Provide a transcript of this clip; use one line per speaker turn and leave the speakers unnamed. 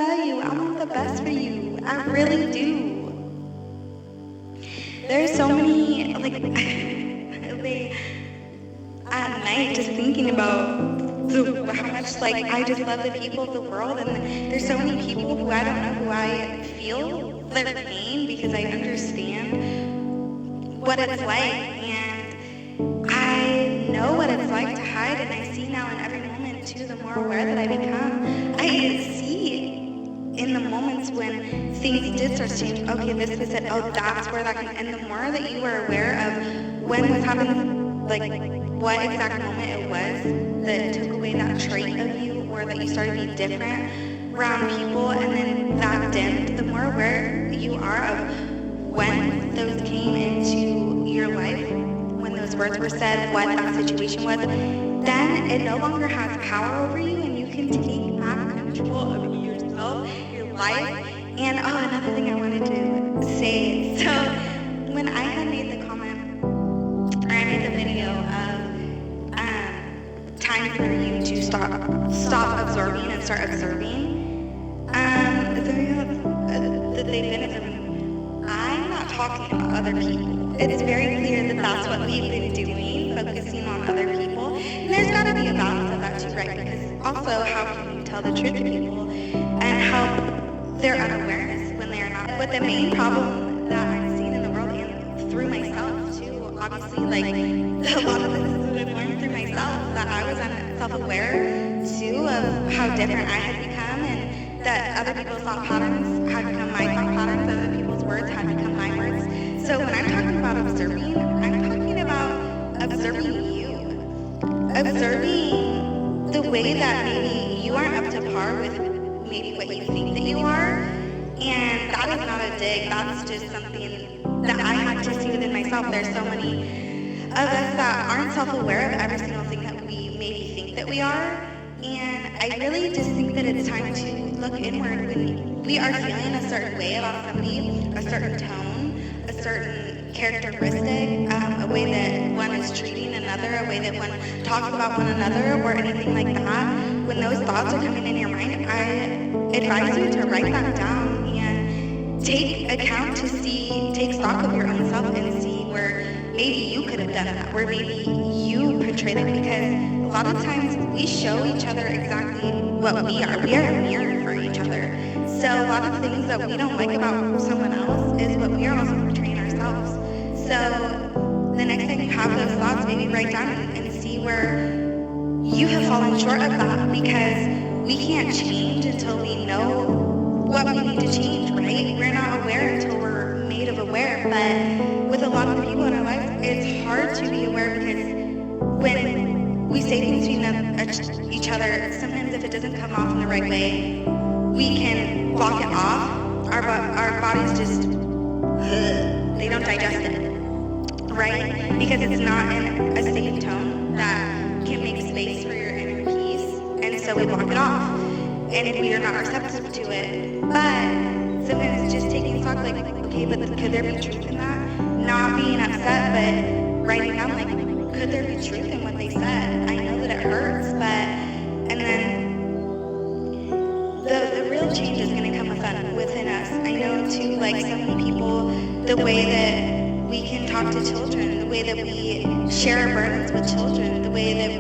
love you. I want the best for you. I really do. There's so many, like, at night just thinking about how much, like, I just love the people of the world, and there's so many people who I don't know who I feel their pain because I understand what it's like, and I know what it's like to hide, and I see now in every moment, too, the more aware that I become, I see in the moments when things did start to change, okay, this was it, oh, that's where that came, and the more that you are aware of when was happening, like, what exact moment it was that took away that trait of you, or that you started to be different around people, and then that dimmed, the more aware you are of when those came into your life, when those words were said, what that situation was, then it no longer has power over you, and you can take back control of yourself, your life. And another thing I wanted to say, so when I had made the comment, or I made the video of time for you to stop absorbing and start observing, that they've been observing, I'm not talking about other people. It's very clear that that's what we've been doing, focusing on other people. And there's got to be a balance of that too, right? Because also, how can you tell the truth to people and how their unawareness when they are not? But the main problem that I'm seeing in the world, and through myself too, obviously, like, a lot of this is what I've learned through myself, that I was self-aware too of how different I had become, and that other people's thought patterns had become my thought patterns, other people's words had become my words. So when I'm talking about observing, I'm talking about observing you. Observing the way that maybe you aren't up to par with maybe what you think that you are. And that is not a dig, that's just something that I had to see within myself. There's so many of us that aren't self-aware of every single thing that we maybe think that we are. And I really just think that it's time to look inward when we are feeling a certain way about somebody, a certain tone, a certain characteristic, a way that one is treating another, a way that one talks about one another, or anything like that. When those thoughts are coming in your mind, I advise you to write that down and take account to take stock of your own self and see where maybe you could have done that, where maybe you portray that, because a lot of times we show each other exactly what we are. We are a mirror for each other. So a lot of things that we don't like about someone else is what we are also portraying ourselves. So the next time you have those thoughts, maybe write down and see where you have fallen short of that, because we can't change until we know what we need to change, right? We're not aware until we're made of aware, but with a lot of the people in our lives, it's hard to be aware, because when we say things to each other, sometimes if it doesn't come off in the right way, we can block it off. Our bodies just, they don't digest it, right? Because it's not in a safe tone that can make space for your inner peace, and so we block it off, and we are not receptive to it. But sometimes it's just taking stock, like, okay, but could there be truth in that? Not being upset, but writing down, like, could there be truth in what they said? I know that it hurts, but, and then the real change is going to come within us. I know too, like, so many people, the way that we can talk to children, the way that we share our burdens with children, the way that